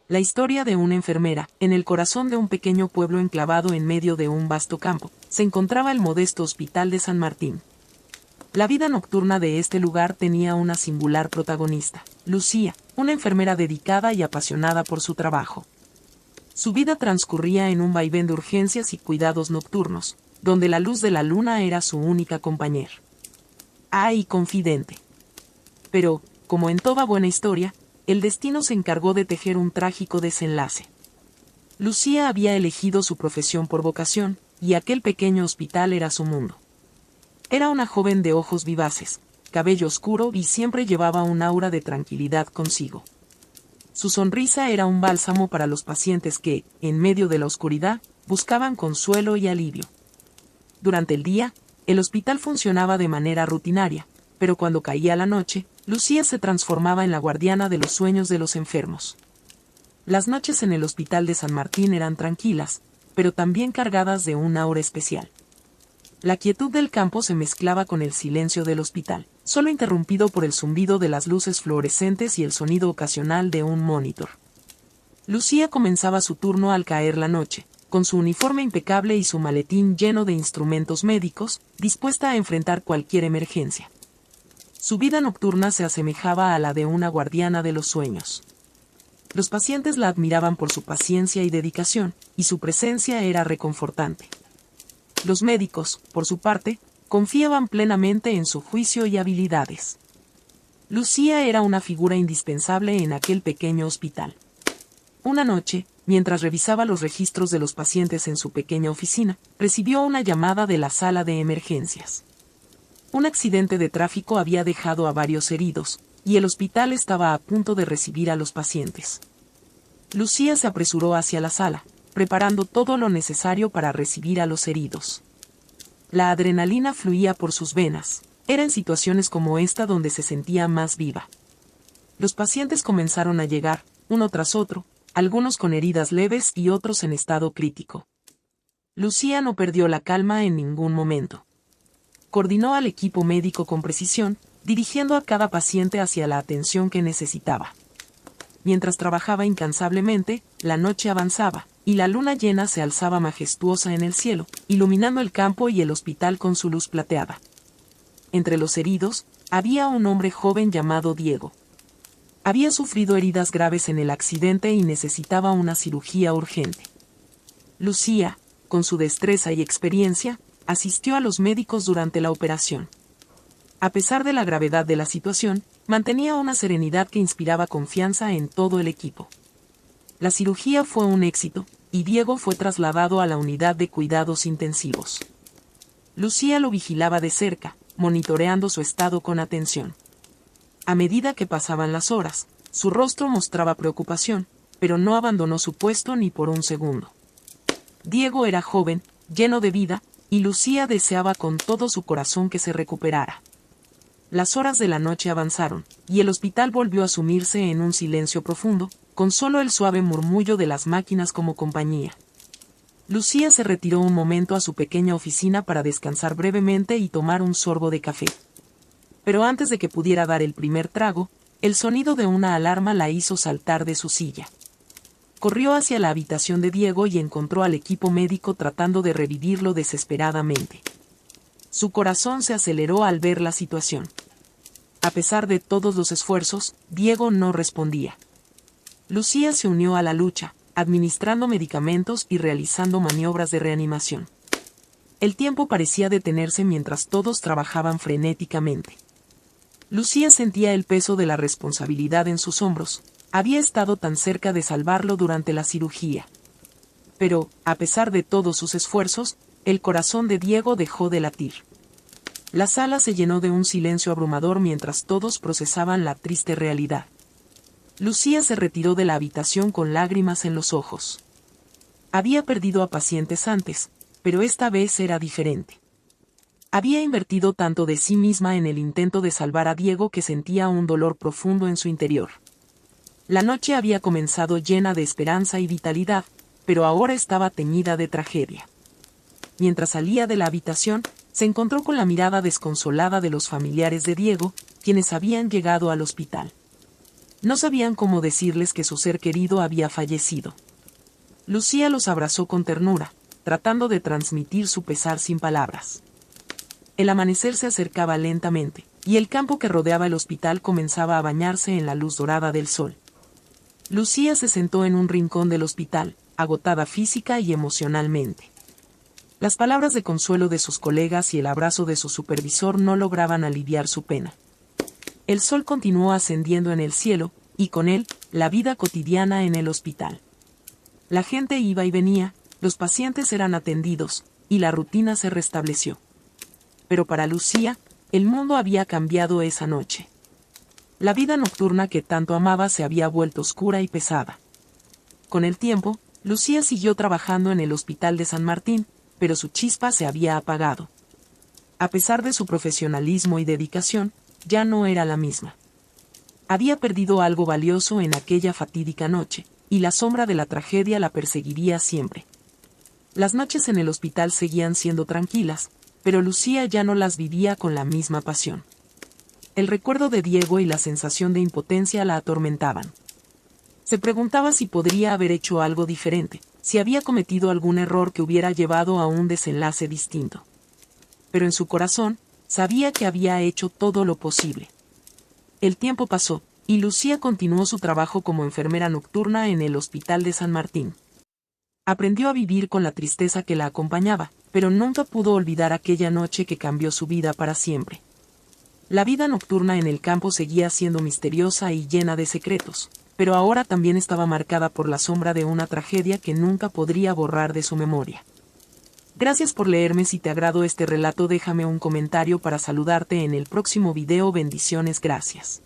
La historia de una enfermera, en el corazón de un pequeño pueblo enclavado en medio de un vasto campo, se encontraba el modesto Hospital de San Martín. La vida nocturna de este lugar tenía una singular protagonista, Lucía, una enfermera dedicada y apasionada por su trabajo. Su vida transcurría en un vaivén de urgencias y cuidados nocturnos, donde la luz de la luna era su única compañera. Y confidente. Pero, como en toda buena historia, el destino se encargó de tejer un trágico desenlace. Lucía había elegido su profesión por vocación, y aquel pequeño hospital era su mundo. Era una joven de ojos vivaces, cabello oscuro y siempre llevaba un aura de tranquilidad consigo. Su sonrisa era un bálsamo para los pacientes que, en medio de la oscuridad, buscaban consuelo y alivio. Durante el día, el hospital funcionaba de manera rutinaria, pero cuando caía la noche, Lucía se transformaba en la guardiana de los sueños de los enfermos. Las noches en el Hospital de San Martín eran tranquilas, pero también cargadas de un aura especial. La quietud del campo se mezclaba con el silencio del hospital, solo interrumpido por el zumbido de las luces fluorescentes y el sonido ocasional de un monitor. Lucía comenzaba su turno al caer la noche, con su uniforme impecable y su maletín lleno de instrumentos médicos, dispuesta a enfrentar cualquier emergencia. Su vida nocturna se asemejaba a la de una guardiana de los sueños. Los pacientes la admiraban por su paciencia y dedicación, y su presencia era reconfortante. Los médicos, por su parte, confiaban plenamente en su juicio y habilidades. Lucía era una figura indispensable en aquel pequeño hospital. Una noche, mientras revisaba los registros de los pacientes en su pequeña oficina, recibió una llamada de la sala de emergencias. Un accidente de tráfico había dejado a varios heridos, y el hospital estaba a punto de recibir a los pacientes. Lucía se apresuró hacia la sala, preparando todo lo necesario para recibir a los heridos. La adrenalina fluía por sus venas. Era en situaciones como esta donde se sentía más viva. Los pacientes comenzaron a llegar, uno tras otro, algunos con heridas leves y otros en estado crítico. Lucía no perdió la calma en ningún momento. Coordinó al equipo médico con precisión, dirigiendo a cada paciente hacia la atención que necesitaba. Mientras trabajaba incansablemente, la noche avanzaba, y la luna llena se alzaba majestuosa en el cielo, iluminando el campo y el hospital con su luz plateada. Entre los heridos, había un hombre joven llamado Diego. Había sufrido heridas graves en el accidente y necesitaba una cirugía urgente. Lucía, con su destreza y experiencia, asistió a los médicos durante la operación. A pesar de la gravedad de la situación, mantenía una serenidad que inspiraba confianza en todo el equipo. La cirugía fue un éxito, y Diego fue trasladado a la unidad de cuidados intensivos. Lucía lo vigilaba de cerca, monitoreando su estado con atención. A medida que pasaban las horas, su rostro mostraba preocupación, pero no abandonó su puesto ni por un segundo. Diego era joven, lleno de vida, y Lucía deseaba con todo su corazón que se recuperara. Las horas de la noche avanzaron, y el hospital volvió a sumirse en un silencio profundo, con solo el suave murmullo de las máquinas como compañía. Lucía se retiró un momento a su pequeña oficina para descansar brevemente y tomar un sorbo de café. Pero antes de que pudiera dar el primer trago, el sonido de una alarma la hizo saltar de su silla. Corrió hacia la habitación de Diego y encontró al equipo médico tratando de revivirlo desesperadamente. Su corazón se aceleró al ver la situación. A pesar de todos los esfuerzos, Diego no respondía. Lucía se unió a la lucha, administrando medicamentos y realizando maniobras de reanimación. El tiempo parecía detenerse mientras todos trabajaban frenéticamente. Lucía sentía el peso de la responsabilidad en sus hombros. Había estado tan cerca de salvarlo durante la cirugía. Pero, a pesar de todos sus esfuerzos, el corazón de Diego dejó de latir. La sala se llenó de un silencio abrumador mientras todos procesaban la triste realidad. Lucía se retiró de la habitación con lágrimas en los ojos. Había perdido a pacientes antes, pero esta vez era diferente. Había invertido tanto de sí misma en el intento de salvar a Diego que sentía un dolor profundo en su interior. La noche había comenzado llena de esperanza y vitalidad, pero ahora estaba teñida de tragedia. Mientras salía de la habitación, se encontró con la mirada desconsolada de los familiares de Diego, quienes habían llegado al hospital. No sabían cómo decirles que su ser querido había fallecido. Lucía los abrazó con ternura, tratando de transmitir su pesar sin palabras. El amanecer se acercaba lentamente, y el campo que rodeaba el hospital comenzaba a bañarse en la luz dorada del sol. Lucía se sentó en un rincón del hospital, agotada física y emocionalmente. Las palabras de consuelo de sus colegas y el abrazo de su supervisor no lograban aliviar su pena. El sol continuó ascendiendo en el cielo, y con él, la vida cotidiana en el hospital. La gente iba y venía, los pacientes eran atendidos, y la rutina se restableció. Pero para Lucía, el mundo había cambiado esa noche. La vida nocturna que tanto amaba se había vuelto oscura y pesada. Con el tiempo, Lucía siguió trabajando en el Hospital de San Martín, pero su chispa se había apagado. A pesar de su profesionalismo y dedicación, ya no era la misma. Había perdido algo valioso en aquella fatídica noche, y la sombra de la tragedia la perseguiría siempre. Las noches en el hospital seguían siendo tranquilas, pero Lucía ya no las vivía con la misma pasión. El recuerdo de Diego y la sensación de impotencia la atormentaban. Se preguntaba si podría haber hecho algo diferente, si había cometido algún error que hubiera llevado a un desenlace distinto. Pero en su corazón, sabía que había hecho todo lo posible. El tiempo pasó, y Lucía continuó su trabajo como enfermera nocturna en el Hospital de San Martín. Aprendió a vivir con la tristeza que la acompañaba, pero nunca pudo olvidar aquella noche que cambió su vida para siempre. La vida nocturna en el campo seguía siendo misteriosa y llena de secretos, pero ahora también estaba marcada por la sombra de una tragedia que nunca podría borrar de su memoria. Gracias por leerme. Si te agradó este relato, déjame un comentario para saludarte en el próximo video. Bendiciones, gracias.